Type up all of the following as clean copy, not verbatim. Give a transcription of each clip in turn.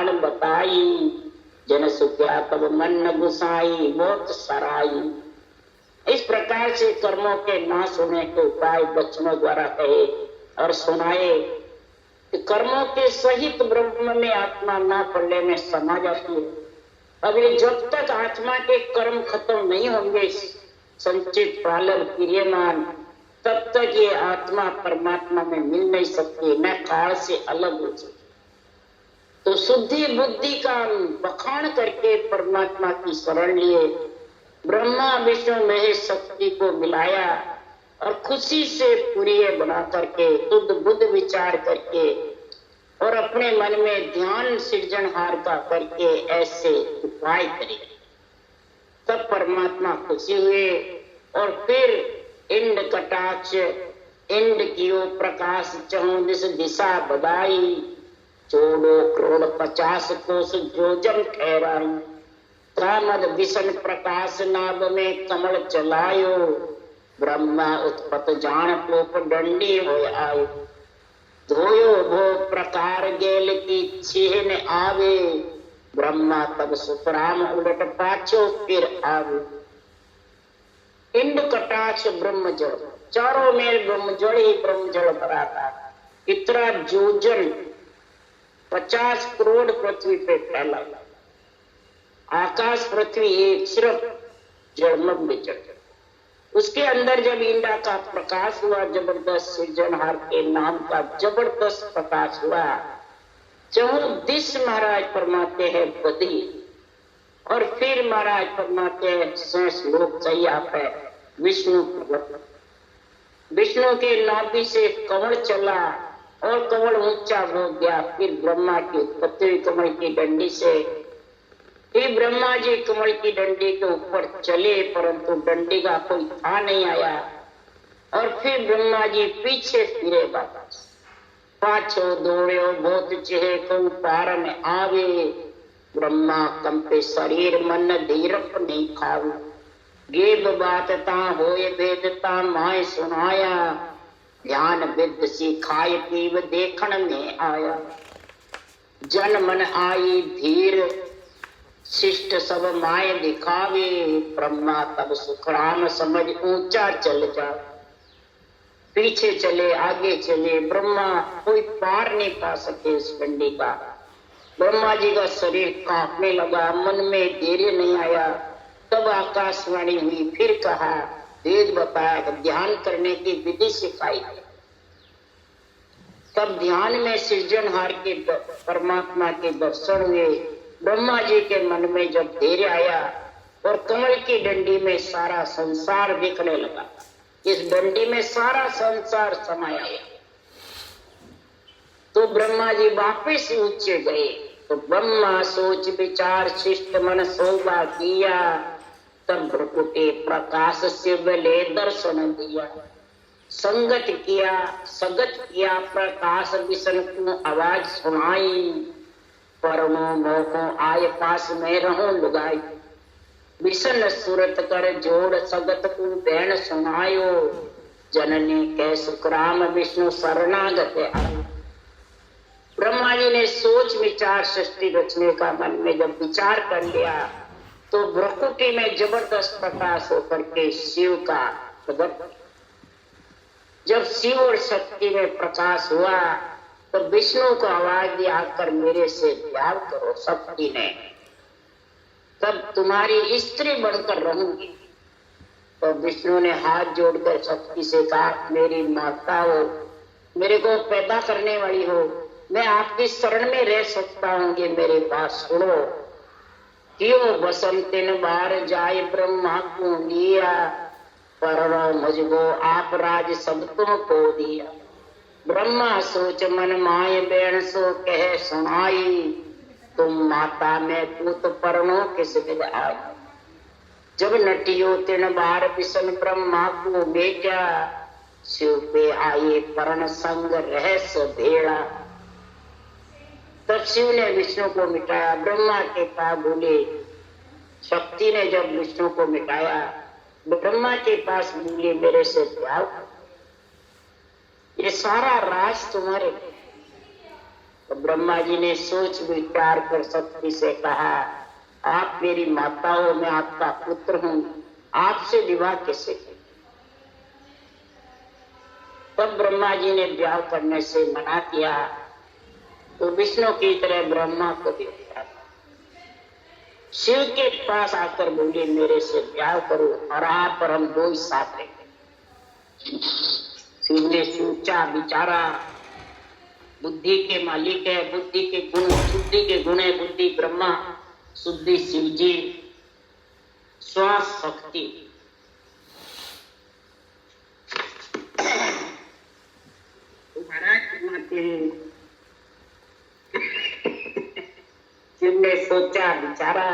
पुराण बताई, जन सुख्या तब मन न गुसाई बहुत सराई। इस प्रकार से कर्मों के नाश होने के उपाय बच्चों द्वारा कहे और सुनाए। कर्मों के सहित ब्रह्म में आत्मा ना पड़ने में समा जाती है। अब ये जब तक आत्मा के कर्म खत्म नहीं होंगे संचित पालन क्रियमान, तब तक ये आत्मा परमात्मा में मिल नहीं सकती, न काल से अलग हो सकती। तो शुद्धि बुद्धि का बखान करके परमात्मा की शरण लिए, ब्रह्मा विष्णु महेश शक्ति को मिलाया और खुशी से पूरी बना करके शुद्ध बुद्ध विचार करके और अपने मन में ध्यान सृजनहार का करके ऐसे उपाय करे, तब परमात्मा खुशी हुए। और फिर इंड कटाक्ष इंड कियो प्रकाश चहु दिस दिशा बदाई, 14 करोड़ 50 कोस जोजन ठहराई, कामद विषण प्रकाश नाभ में कमल चलायो, ब्रह्मा उत्पत जान पोप दंडी हो आयो, धोयो भो प्रकार गेल की छीन आवे, ब्रह्मा तब सुतराम उलट पाछो फिर आवे। इंड कटाक्ष ब्रह्म जल, चारों में ब्रह्म जल ही ब्रह्म जल भरा था। इतना जोजन 50 करोड़ पृथ्वी पे फैला, आकाश पृथ्वी एक सिर्फ जलमग्न जल। उसके अंदर जब इंडा का प्रकाश हुआ, जबरदस्त सृजनहार के नाम का जबरदस्त प्रकाश हुआ, चहु दिस महाराज फरमाते हैं बदी, और फिर महाराज फरमाते हैं शेष लोक सैया पे विष्णु प्रकट। विष्णु के नाभि से कमल चला और कमल ऊंचा हो गया। फिर ब्रह्मा की उत्पत्ति कमल की डंडी से, फिर ब्रह्मा जी कमल की डंडी के ऊपर चले, परंतु डंडी का कोई था नहीं आया। और फिर ब्रह्मा जी पीछे फिरे वापस, पाछो दौड़ो बहुत चेहे को पार में आवे, ब्रह्मा कंपे शरीर मन धीरप नहीं खावे, गेब बात ता होए वेदता माय सुनाया, ध्यान विद सिखाए पीव देखण में आया, जन मन आई धीर शिष्ट सब माय दिखावे, ब्रह्मा तब सुखराम समझ ऊंचा चल जा। पीछे चले आगे चले, ब्रह्मा कोई पार नहीं पा सके इस डंडी का। ब्रह्मा जी का शरीर कांपने लगा, मन में धैर्य नहीं आया। तब आकाशवाणी हुई, फिर कहा, वेद बताया, ध्यान करने की विधि सिखाई। तब ध्यान में सृजनहार के परमात्मा के दर्शन हुए। ब्रह्मा जी के मन में जब धैर्य आया और कमल की डंडी में सारा संसार दिखने लगा, इस डंडी में सारा संसार समाया है। तो ब्रह्मा जी वापिस ऊंचे गए। तो ब्रह्मा सोच विचार शिष्ट मन शोभा किया, तब भ्रकुटे प्रकाश शिव ले दर्शन दिया, संगत किया सगत किया प्रकाश विष्णु को आवाज सुनाई, परमो मोको आय पास में रहूं लुगाई, विष्णु सूरत कर जोड़ सगत को बैन सुनायो, जननी कै सुखराम विष्णु शरणागत आयो। ब्रह्मा जी ने सोच विचार सृष्टि रचने का मन में जब विचार कर लिया, तो भ्रकुटी में जबरदस्त प्रकाश होकर के शिव का प्रकट। जब शिव और शक्ति में प्रकाश हुआ, तो विष्णु को आवाज दी, आकर मेरे से प्यार करो शक्ति ने, तब तुम्हारी स्त्री बनकर रहूंगी। तो विष्णु ने हाथ जोड़कर शक्ति से कहा, मेरी माता हो, मेरे को पैदा करने वाली हो, मैं आपकी शरण में रह सकता हूँ, ये मेरे पास सुनो। क्यों बसंतिन बार जाए ब्रह्मा को लिया, परव मुझको आप राज सब तुमको दिया, ब्रह्मा सोच मन माय बैण सो कह सुनाई, तुम माता में पूत परनो किस विद आई। जब नटियो तिन बार विष्णु ब्रह्मा को बेचा, शिव पे आए परण संग रहस्य भेड़ा। तब शिव ने विष्णु को मिटाया, ब्रह्मा के पास बोले। शक्ति ने जब विष्णु को मिटाया, ब्रह्मा के पास बोले, मेरे से प्यार, ये सारा राज तुम्हारे। तो ब्रह्मा जी ने सोच विचार कर शक्ति से कहा, आप मेरी माता हो, मैं आपका पुत्र हूं, आपसे विवाह कैसे करें? तब ब्रह्मा जी ने विवाह करने से मना किया। तो विष्णु की तरह ब्रह्मा को भी शिव के पास आकर बोले, मेरे से ब्याह करो और आप और हम दो ही साथ रहेंगे। शिव ने सोचा विचारा, बुद्धि के मालिक है, बुद्धि के गुण, शुद्धि के गुण है बुद्धि ब्रह्मा, शुद्धि शिव जी, श्वास शक्ति। शिव ने सोचा विचारा,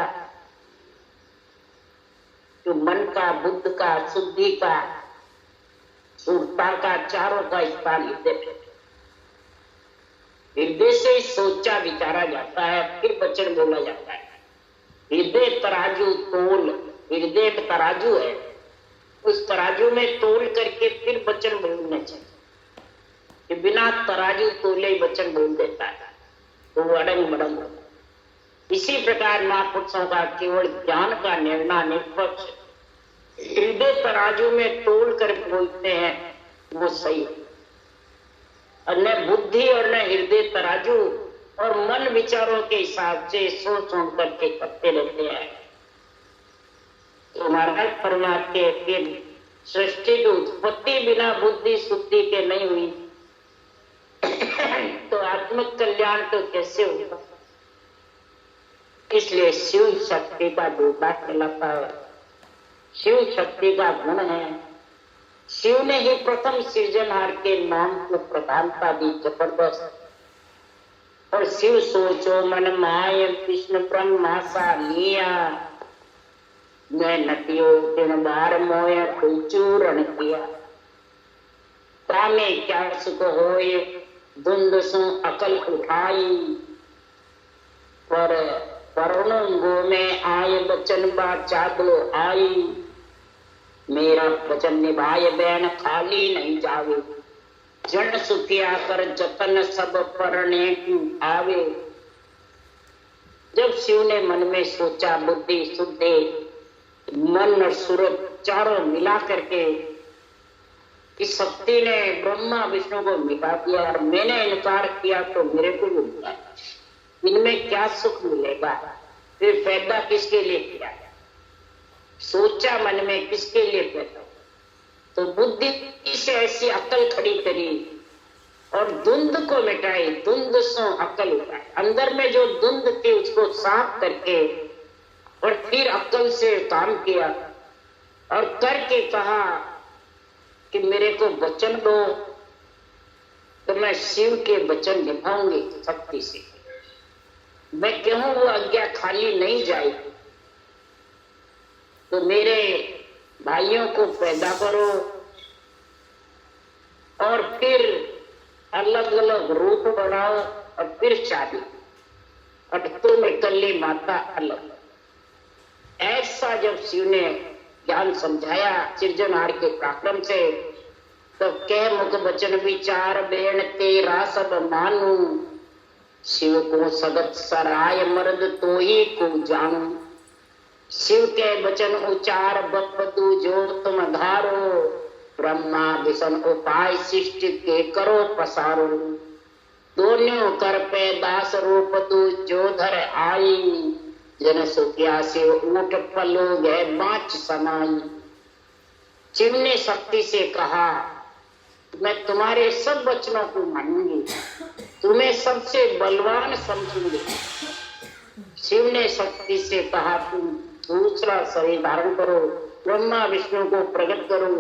तो मन का, बुद्ध का, शुद्धि का, शुद्धता का, चारों का स्थान हृदय से ही सोचा विचारा जाता है, फिर वचन बोला जाता है। हृदय तराजू तोल, हृदय तराजू है, उस तराजू में तोल करके फिर वचन बोलना चाहिए। कि बिना तराजू तोले वचन बोल देता है तो वो अड़ंग बड़ंग होता है। इसी प्रकार महापुरुषों का केवल ज्ञान का निर्णय निष्पक्ष हृदय तराजू में तोल कर बोलते हैं, वो सही है। और न बुद्धि और न हृदय तराजू और मन विचारों के हिसाब से सोच सोच करके करते रहते हैं। तो महाराज फरमाते फिर सृष्टि की उत्पत्ति बिना बुद्धि शुद्धि के नहीं हुई तो आत्मिक कल्याण तो कैसे होगा? इसलिए शिव शक्ति का दूसरा कहलाता है, शिव शक्ति का गुण है। शिव ने ही प्रथम सृजनहार के नाम को प्रधानता दी जबरदस्त। और शिव सोचो मन माय विष्णु ब्रह्मा सा लिया, मैं नटियो दिन बार मोय चूरण किया। तामे क्या सुख होए धुंध सु अकल उठाई, पर गो में आय बचन बा चादो आई। मेरा वचन निभाए बैन खाली नहीं जावे, जन सुखिया कर जतन सब परने आवे। जब शिव ने मन में सोचा, बुद्धि शुद्धि मन और सूरत चारों मिला करके इस शक्ति ने ब्रह्मा विष्णु को मिटा दिया और मैंने इनकार किया तो मेरे को भी मिला, इनमें क्या सुख मिलेगा? फिर पैदा किसके लिए किया? सोचा मन में किसके लिए पैदा? तो बुद्धि से ऐसी अकल खड़ी करी और धुंध को मिटाई, धुंध से अकल उठाई। अंदर में जो धुंध थी उसको साफ करके और फिर अकल से काम किया और करके कहा कि मेरे को वचन दो तो मैं शिव के वचन निभाऊंगी शक्ति से। मैं कहूं वो आज्ञा खाली नहीं जाएगी। तो मेरे भाइयों को पैदा करो और फिर अलग अलग रूप बनाओ और फिर शादी, और तुम इकल्ली माता अलग। ऐसा जब शिव ने ज्ञान समझाया सृजनहार के पराक्रम से, तो कह मुख वचन विचार बेण तेरा सब मानू। शिव को सगत सराय मर्द तो ही को जानू। शिव के वचन उचार बपदू जो तुम धारो। ब्रह्मा विष्णु उपाय सृष्टि के करो पसारो। दोनों कर पे दास रूप दू जो धर आई। जन सुखिया से ऊट पलो गए बाँच समाई। शिव ने शक्ति से कहा, मैं तुम्हारे सब वचनों को मानूंगी, तुम्हें सबसे बलवान समझूंगी। शिव ने शक्ति से कहा, तुम दूसरा शरीर धारण करो, ब्रह्मा विष्णु को प्रकट करो,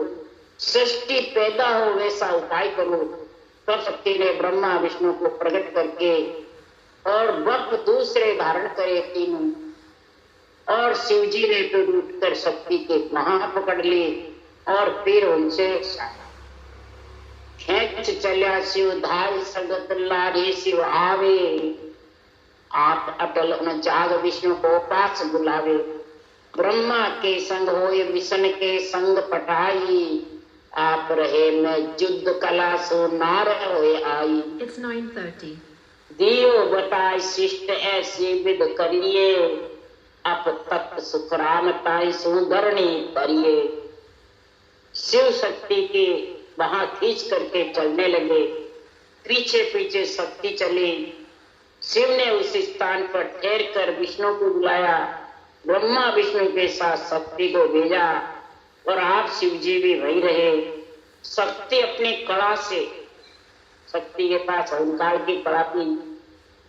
सृष्टि पैदा हो वैसा उपाय करो। तब शक्ति ने ब्रह्मा विष्णु को प्रकट करके और वक्त दूसरे धारण करे तीनों, और शिव जी ने तो उठकर शक्ति के महा पकड़ ली और फिर उनसे खेच चलिया शिव धाय संगत लारे शिव आवे। आप अटल न जाग विष्णु को पास बुलावे। ब्रह्मा के संग होए विष्णु के संग पटाई। आप रहे मैं युद्ध कला सो नार होए आई। It's 9:30. दियो बताए शिष्ट ऐसी विद करिए, अप तत् सुखराम ताई सुधरणी करिए। शिव शक्ति की वहां खींच करके चलने लगे, पीछे पीछे शक्ति चली। शिव ने उस स्थान पर ठहर कर विष्णु को बुलाया, ब्रह्मा विष्णु के साथ शक्ति को भेजा और आप शिव जी भी वहीं रहे। शक्ति अपनी कला से, शक्ति के पास ओंकार की कला थी,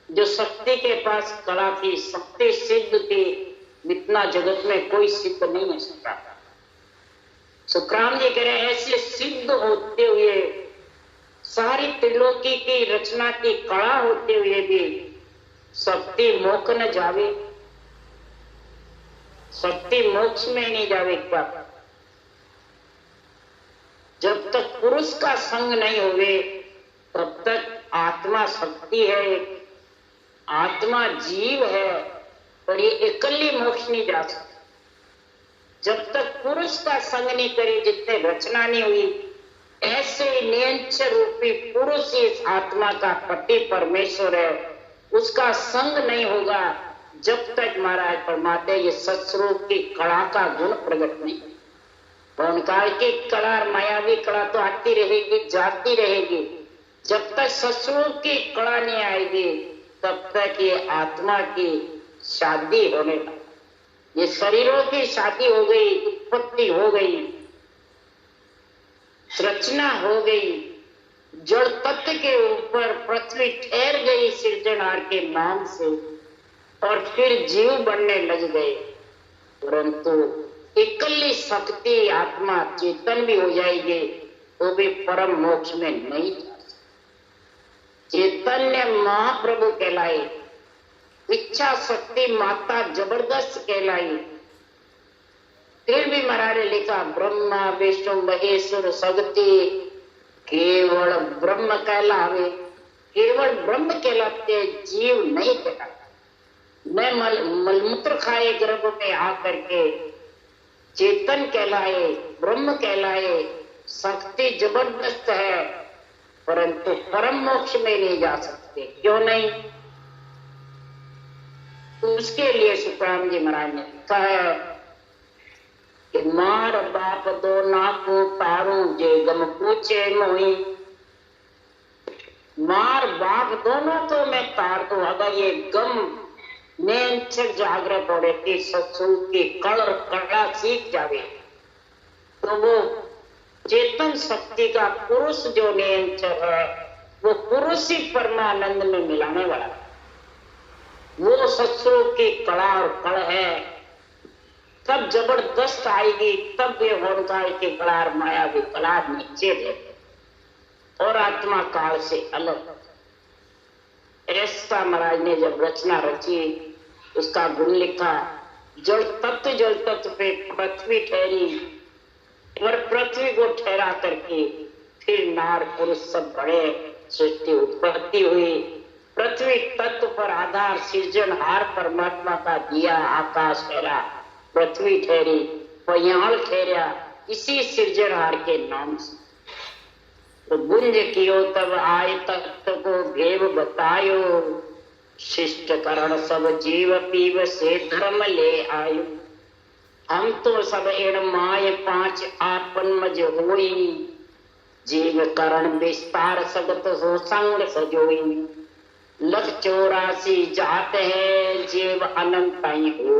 जो शक्ति के पास कला थी, शक्ति सिद्ध थी, इतना जगत में कोई सिद्ध नहीं हो सकता। सुखराम जी कह रहे ऐसे सिद्ध होते हुए, सारी त्रिलोकी की रचना की कला होते हुए भी शक्ति मोक्ष न जावे, शक्ति मोक्ष में नहीं जावे क्या? जब तक पुरुष का संग नहीं होवे तब तक आत्मा शक्ति है, आत्मा जीव है, और ये अकेली मोक्ष नहीं जा सकती। जब तक पुरुष का संग नहीं करे, जितने रचना नहीं हुई, ऐसे नियंचर रूपी पुरुष इस आत्मा का पति परमेश्वर है, उसका संग नहीं होगा जब तक महाराज परमात्मा ये सत्स्वरूप की कला का गुण प्रकट नहीं। ओंकार की कला, मायावी कला तो आती रहेगी, जाती रहेगी। जब तक सत्स्वरूप की कला नहीं आएगी तब तक ये आत्मा की शादी होने लगी, ये शरीरों की शादी हो गई, उत्पत्ति हो गई, रचना हो गई, जड़ तत्व के ऊपर पृथ्वी ठहर गई सृजनहार के नाम से, और फिर जीव बनने लग गए। परंतु इकल्ली शक्ति आत्मा चेतन भी हो जाएगी तो भी परम मोक्ष में नहीं जा सकती। चैतन्य महाप्रभु कहलाए, इच्छा शक्ति माता जबरदस्त कहलाई। फिर भी महाराज ने लिखा ब्रह्मा विष्णु महेश्वर शक्ति केवल ब्रह्म कहलावे, केवल ब्रह्म कहलाते, जीव नहीं कहलाता। मैं मलमूत्र खाए गर्भ में आकर के चेतन कहलाए, ब्रह्म कहलाए, शक्ति जबरदस्त है, परंतु परम मोक्ष में नहीं जा सकते। क्यों नहीं? उसके लिए सुखराम जी महाराज ने लिखा है कि मार बाप दो नाकू तारू जे गम पूछे मोही। मार बाप दोनों को मैं तार दूं अगर ये गम नेंचर जागृत हो रहती सत्संग की कड़ा सीख जावे तो वो चेतन शक्ति का पुरुष जो नेंचर है वो पुरुष ही परमानंद में मिलाने वाला है। वो सत्संग की कड़ा और कड़ है, तब जबरदस्त आएगी, तब ये होनकार की कला और माया की कला नीचे दे और आत्मा काल से अलग। ऐसा महाराज ने जब रचना रची, उसका गुण लिखा। जल तत्व पे पृथ्वी ठहरी और पृथ्वी को ठहरा करके फिर नार पुरुष सब बड़े सृष्टि उत्पत्ति हुई। पृथ्वी तत्व पर आधार सृजनहार परमात्मा का दिया, आकाश ठहरा, पृथ्वी ठहरी, पयाल ठहरा, इसी सृजनहार के नाम से। तो गुंज कियो तब आय तत्व को भेव बतायो, शिष्ट करण सब जीव पीव से धर्म ले आयो। हम तो सब एण माय पांच आपन मज होई, जीव करण विस्तार सगत हो संग सजोई। लख 84 जात है जीव अनंत हो,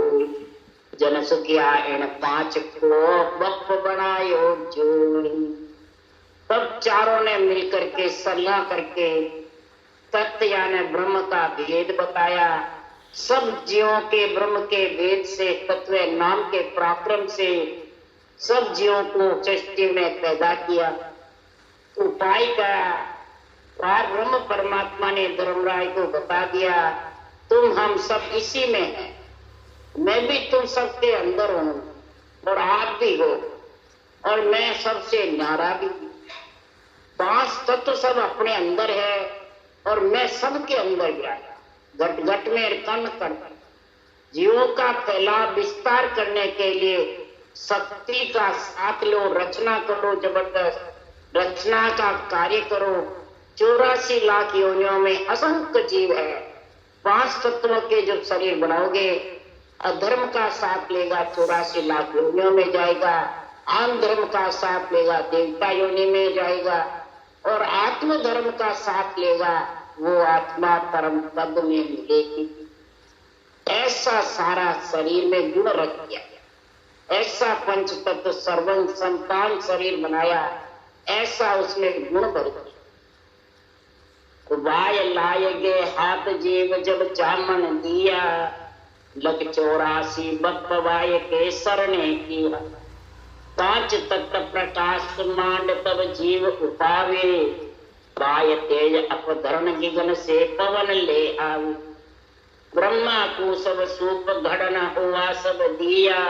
जन सुखिया एण पांच को बप बनायो जोई। तब चारों ने मिलकर के सलाह करके तत्व यानी ब्रह्म का भेद बताया। सब जीवों के ब्रह्म के भेद से, तत्व नाम के पराक्रम से सब जीवों को सृष्टि में पैदा किया, उपाय करा। और ब्रह्म परमात्मा ने धर्मराय को बता दिया तुम हम सब इसी में हैं, मैं भी तुम सबके अंदर हूं और आप भी हो, और मैं सबसे न्यारा भी। 5 तत्व सब अपने अंदर है और मैं सबके अंदर गया, घट घट में कण कण। जीवों का फैलाव विस्तार करने के लिए शक्ति का साथ लो, रचना करो, जबरदस्त रचना का कार्य करो, 84 लाख योनियों में असंख्य जीव है। 5 तत्वों के जो शरीर बनाओगे, अधर्म का साथ लेगा 84 लाख योनियों में जाएगा, आम धर्म का साथ लेगा देवता योनि में जाएगा, और आत्म धर्म का साथ लेगा वो आत्मा परम पद में मिलेगी। ऐसा सारा शरीर में गुण रख दिया, ऐसा पंच तत्व सर्वं संतान शरीर बनाया, ऐसा उसमें गुण भर दिया। वाय लाएगे हाथ जीव जब जामन दिया, लग 84 बपवाय के सरने किया। 5 तत्व प्रकाश मांड तब जीव उपावे, वाय तेज अपधरण गिगन से पवन ले आवे। ब्रह्मा को सब सूप घड़न हुआ सब दिया,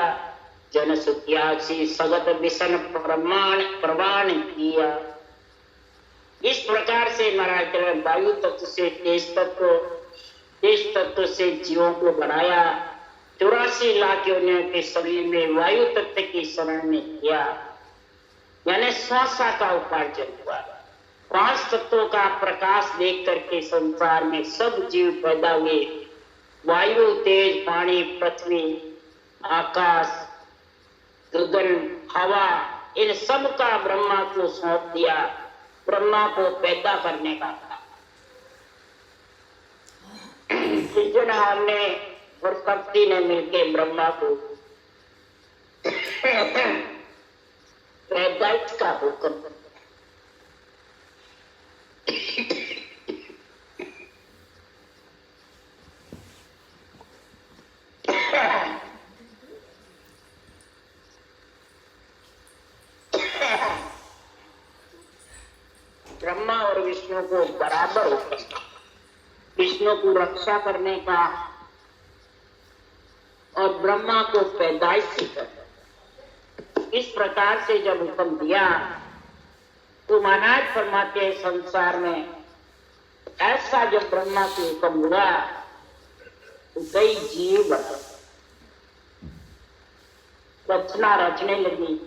जन सुत्यासी सगत विषण प्रमाण किया। इस प्रकार से महाराज वायु तत्व से तेज तत्व से जीवों को बनाया। 84 लाख योनियों के शरीर में वायु तत्व की शरण में किया, यानी श्वासा का उपार्जन हुआ। 5 तत्वों का प्रकाश देख करके संसार में सब जीव पैदा हुए। वायु, तेज, पानी, पृथ्वी, आकाश, गगन, हवा, इन सब का ब्रह्मा को सौंप दिया। ब्रह्मा को पैदा करने का था। सृजनहार ने और शक्ति ने मिलकर ब्रह्मा को पैदाइश का हुक्म। ब्रह्मा और विष्णु को बराबर हुक्म, विष्णु को रक्षा करने का और ब्रह्मा को पैदाइशी करना। इस प्रकार से जब हुक्म दिया तो महाराज फरमाते संसार में ऐसा जब ब्रह्मा को हुक्म हुआ तो कई जीव बने, रचना रचने लगी।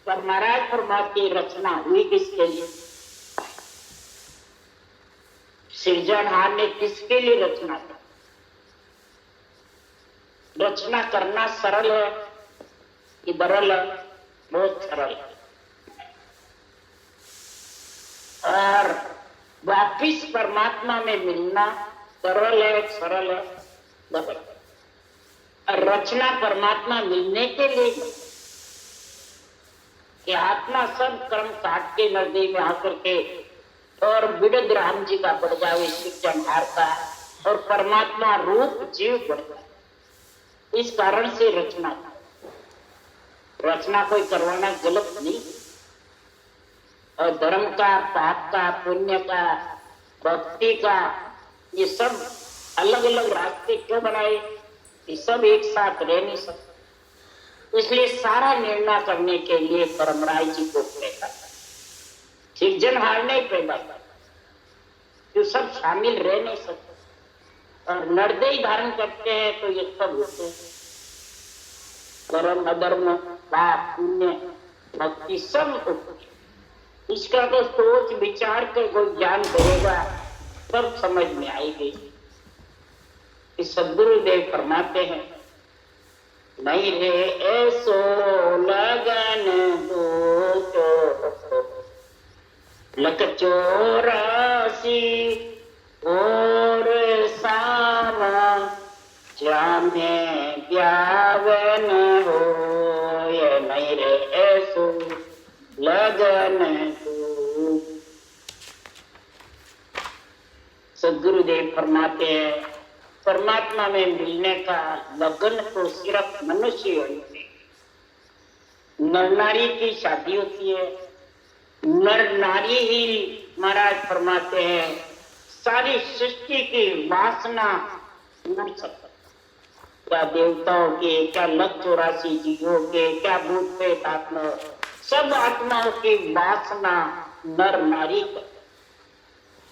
पर महाराज फरमाते रचना हुई किसके लिए? सृजनहार ने किसके लिए रचना की? रचना करना सरल है कि बरल है? बहुत सरल है। और वापिस परमात्मा में मिलना सरल है, सरल है, बरल है। और रचना परमात्मा मिलने के लिए कि आत्मा सब कर्म काट के नदी में आकर के और विविध राम जी का बढ़ जावे सृजनहार का, और परमात्मा रूप जीव बढ़ जाए। इस कारण से रचना कोई करवाना गलत नहीं। और धर्म का, पाप का, पुण्य का, भक्ति का, ये सब अलग अलग रास्ते क्यों बनाए? ये सब एक साथ रह नहीं सकते। इसलिए सारा निर्णय करने के लिए परमराय जी को पैदा सृजनहार नहीं पैदा कर, जो सब शामिल रह नहीं सकते। और निर्दयी धारण करते हैं तो ये सब होते हैं। कर्म, अधर्म, पाप, पुण्य, भक्ति सब होते। इसका तो सोच विचार के कोई ज्ञान करेगा सब समझ में आएगी। इस सद्गुरुदेव फरमाते हैं नहीं रे ऐसो लगन दो लक 84 और सावा जामे ब्यावन हो। ये नहीं रे ऐसो लगन दो। सद्गुरुदेव फरमाते हैं परमात्मा में मिलने का लगन तो सिर्फ मनुष्य होते। नर नारी की शादी होती है, नर नारी ही महाराज फरमाते हैं सारी सृष्टि की वासना उड़ सकता। क्या देवताओं के, क्या लख 84 जीवों के, क्या भूत प्रेत आत्मा, सब आत्माओं की वासना नर नारी का।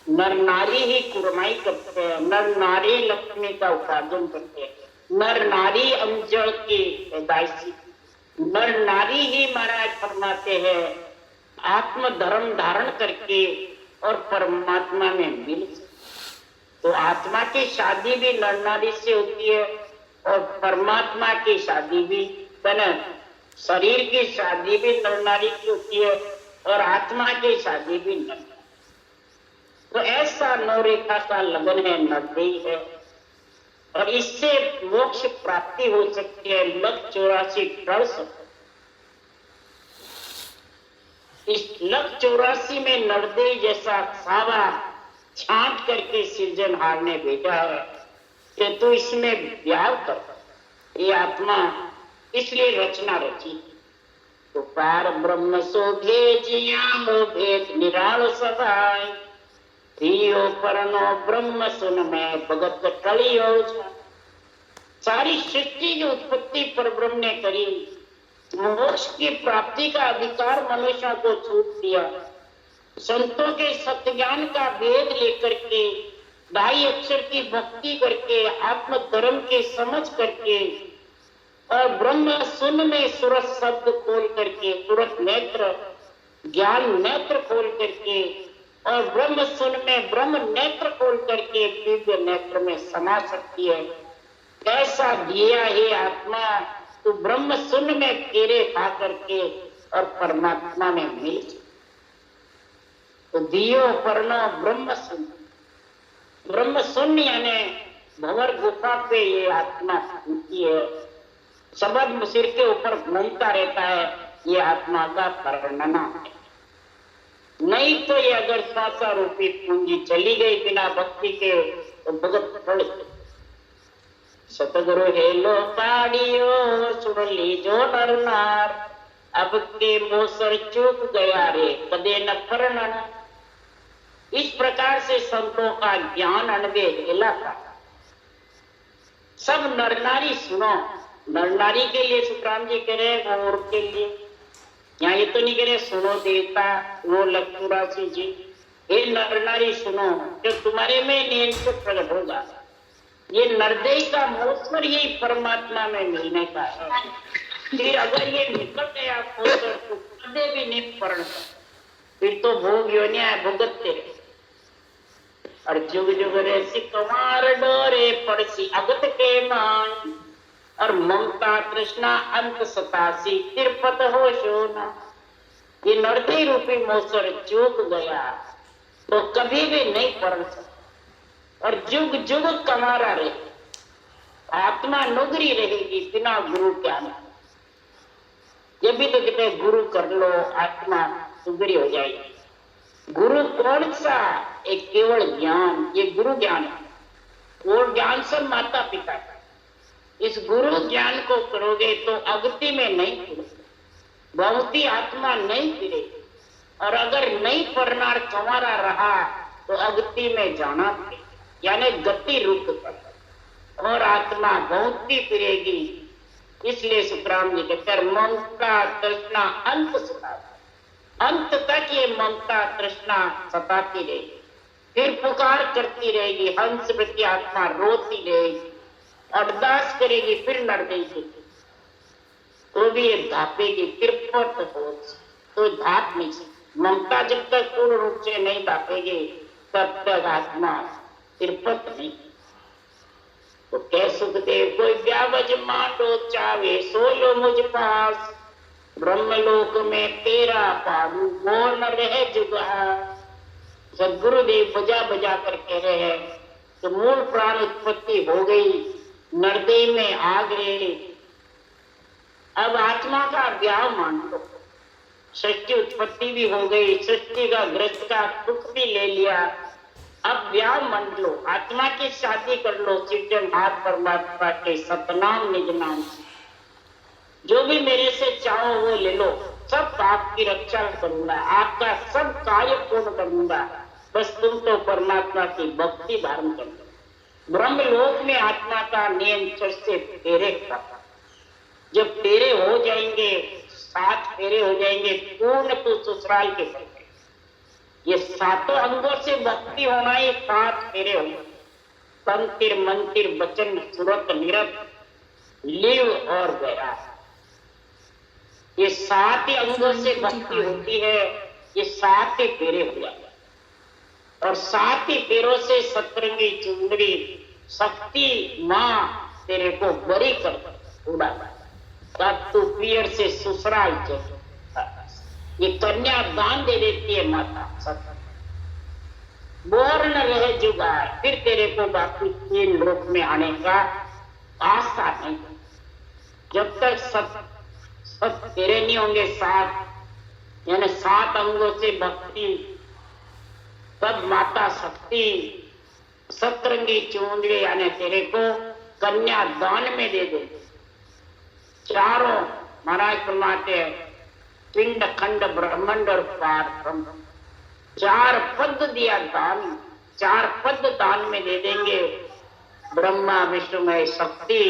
नर नारी ही कुरमाई करते हैं, नर नारी लक्ष्मी का उपार्जन करते हैं, नर नारी अंजल की पैदाइशी। नर नारी ही महाराज फरमाते हैं आत्म धर्म धारण करके और परमात्मा में मिल। तो आत्मा की शादी भी नर नारी से होती है और परमात्मा की शादी भी, शरीर की शादी भी नर नारी की होती है और आत्मा की शादी भी नर नारी। तो ऐसा नवरेखा का लगन है, नरदेही है, और इससे मोक्ष प्राप्ति हो सकती है। लक 84 टल सकते। इस लक 84 में नरदेही जैसा सावा छांट करके सृजनहार ने भेजा है कि तू इसमें ब्याह कर। ये आत्मा इसलिए रचना रची। तो पार ब्रह्म सो भेजिया हो भेद निराल सदाय, थियो परनो ब्रह्म सुन में भगत टलियो। सारी सृष्टि की उत्पत्ति पर ब्रह्म ने करी। मोक्ष की प्राप्ति का अधिकार मनुष्यों को छूट दिया। संतों के सत्य ज्ञान का भेद लेकर के, ढाई अक्षर की भक्ति करके, आत्म धर्म की समझ करके और ब्रह्म सुन में सूरत शब्द खोल करके, सूरत नेत्र ज्ञान नेत्र खोल करके और ब्रह्म सुन में ब्रह्म नेत्र खोल करके दिव्य नेत्र में समा सकती है। कैसा दिया है आत्मा, तो ब्रह्म सुन में फेरे खा करके और परमात्मा में मिल। तो दियो परनो ब्रह्म सुन, ब्रह्म सुन यानी भंवर गुफा पे ये आत्मा होती है। शब्द सिर के ऊपर घूमता रहता है, ये आत्मा का वर्णना है। नहीं तो ये अगर श्वासा रूपी पूंजी चली गई बिना भक्ति के तो भगत पड़। सतगुरु हेलो पाड़ियो सुन लीजो नर नार, अब के मोसर चूक गया रे कदे न फरनन। इस प्रकार से संतों का ज्ञान अनबे हिला था। सब नर नारी सुनो। नर नारी के लिए सुखराम जी कह रहे हैं और के लिए, यहाँ ये तो नहीं कह रहे सुनो देवता वो लक्ष्मण जी, ये नर नारी सुनो जो तुम्हारे में नियम से प्रकट होगा। ये नरदेही का मोक्ष ही परमात्मा में मिलने का है। फिर अगर ये निकल गया खोकर तो कदे भी नहीं पढ़, फिर तो भोग योनिया भुगतते रहे। और जुग जुग रे सिकवार डोरे पड़सी अगत के मान, और ममता कृष्णा अंत 87 तिरपत हो शोना। ये नरदेही रूपी मोसर चूक गया तो कभी भी नहीं पढ़ सकता और जुग जुग कमारा रहे। आत्मा नुगरी रहेगी बिना गुरु ज्ञान। ये भी तो कहते गुरु कर लो आत्मा नुगरी हो जाएगी। गुरु कौन सा? एक केवल ज्ञान, ये गुरु ज्ञान है। और ज्ञान सब माता पिता का। इस गुरु ज्ञान को करोगे तो अगति में नहीं फिरोगे, बहुती आत्मा नहीं फिरेगी। और अगर नहीं परनार कंवारा रहा तो अगति में जाना पड़ेगा, यानी गति रुक कर और आत्मा बहुती फिरेगी। इसलिए सुखराम जी कहते ममता तृष्णा अंत सताती, अंत तक ये ममता तृष्णा सताती रहेगी। फिर पुकार करती रहेगी, हंस प्रति आत्मा रोती रहेगी, अरदास करेगी, फिर लड़ देगी तो भी ये धापेगी। तिरपत हो तो धाप नहीं सकती। ममता जब तक पूर्ण रूप से नहीं धापेगी तब तक आत्मा तिरपत नहीं। तो कह सुखदेव कोई व्यावज मांडो चावे सो लो मुझ पास, ब्रह्मलोक में तेरा पालू वो न रहे जुगा। सदगुरुदेव बजा बजा कर कह रहे हैं तो मूल प्राण उत्पत्ति हो गई, नरदेही में आ गए। अब आत्मा का ब्याह मान लो, सृष्टि उत्पत्ति भी हो गई, सृष्टि का ग्रस्त का दुख भी ले लिया। अब ब्याह मान लो, आत्मा की शादी कर लो सृजनहार परमात्मा के सतनाम निज नाम से। जो भी मेरे से चाहो वो ले लो, सब आपकी रक्षा करूंगा, आपका सब कार्य पूर्ण करूंगा, बस तुम तो परमात्मा की भक्ति धारण कर लो। ब्रह्मलोक में आत्मा का नियंत्रण से फेरे करता। जब फेरे हो जाएंगे, 7 फेरे हो जाएंगे पूर्ण तो ससुराल के बन गए। ये 7 अंगों से भक्ति होना ही 7 फेरे होंगे। तंत्र मंत्र वचन सूरत निरत लिव और गया। ये 7 ही अंगों से भक्ति होती है, ये 7 ही फेरे हो जाते और 7 ही फेरों से सतरंगी चुंदड़ी शक्ति माँ तेरे को बरी कर उड़ा तब तू पियर से ससुराल चल। ये कन्या दान दे देती है माता सत्य बोर न रहे जुगाड़, फिर तेरे को बाकी 3 लोक में आने का आशा नहीं। जब तक सत तेरे नहीं होंगे 7 यानी 7 अंगों से भक्ति, तब माता शक्ति सतरंगी चूंदड़ी यानी तेरे को कन्या दान में दे दे। चारों महाराज फरमाते हैं पिंड खंड ब्रह्मांड और पार ब्रह्म, 4 पद दिया दान, 4 पद दान में दे देंगे। ब्रह्मा विष्णुमय शक्ति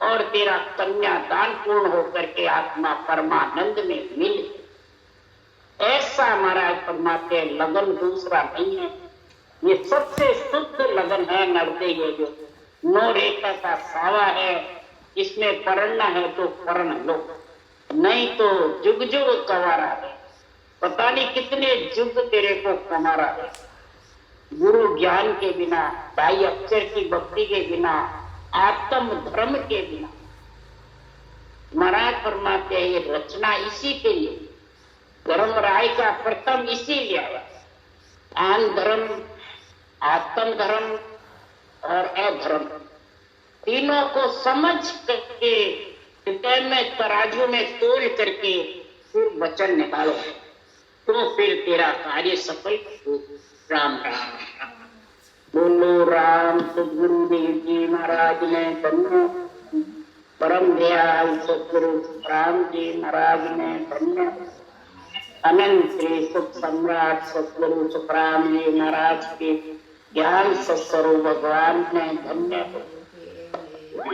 और तेरा कन्या दान पूर्ण होकर के आत्मा परमानंद में मिल। ऐसा महाराज फरमाते लगन दूसरा नहीं है, ये सबसे शुद्ध लगन है नर्दे। ये जो 9 रेखा का सावा है, इसमें पढ़ना है तो पढ़ लो, नहीं तो जुग जुग कवारा है। पता नहीं कितने जुग तेरे को कमारा है। गुरु ज्ञान के बिना, भाई अक्षर की भक्ति के बिना, आत्म धर्म के बिना। महाराज फरमाते हैं ये रचना इसी के लिए, धर्मराय का प्रथम इसी लिए आया। आन धर्म, आत्म धर्म और अधर्म तीनों को समझ करके हृदय में तराजू में तोल करके फिर वचन निकालो, तो फिर तेरा कार्य सफल हो। राम राम बोलो राम सदगुरुदेव जी महाराज ने धन्य, परम दयाल सदगुरु राम जी महाराज ने धन्य, अनंत श्री सुख सम्राट सदगुरु सुखराम जी महाराज के ज्ञान सत्स्वरूप भगवान ने धन्य,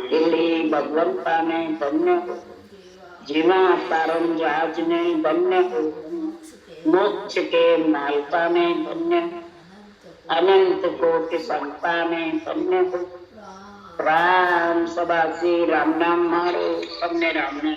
दिल्ली भगवंता ने धन्य, जीवा तारम जहाज ने धन्य, मोक्ष के मालका ने धन्य, अनंत कोटि संता ने धन्य। राम सदा श्री राम नाम मारो, सबने राम ने